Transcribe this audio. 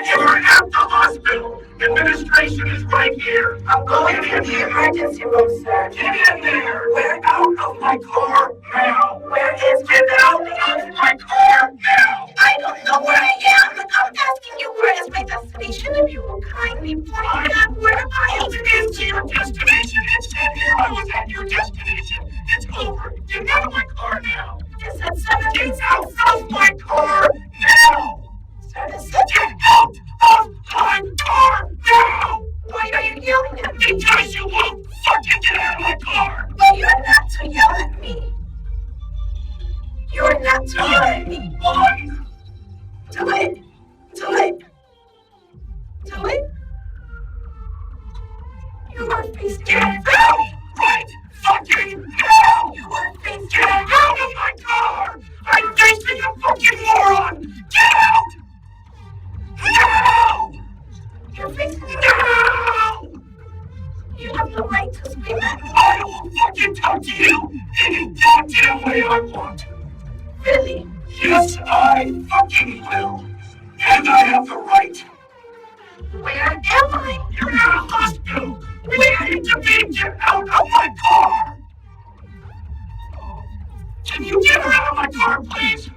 You're at the hospital. Administration is right here. I'm going in the emergency room, sir. Get in there. We're out of my car now. Where is Get out of my car now. I don't know where I am. I'm asking you where is my destination. If you will kindly point out where am I? Hold it into your destination. It's in here. I was at your destination. It's over. Get out of my car now. Is it 7? Get out of my car now. Sir, is it? Get out of my car now. Why are you yelling at me? Because you won't fucking get out of my car. Well, you're not to yell at me. You're not to yell at me. Why? Do it. Do it. Do it. You are facing Get out right fucking now. You are facing Get out of my car. I'm facing a fucking moron. Get out. Now. You're facing Now. You have the right to speak. I will fucking talk to you any goddamn way I want. Really? Yes, I fucking will. And I have the right. Where am I? You're at a hospital. We need to be. Get out of my car. Can you get her out of my car, please?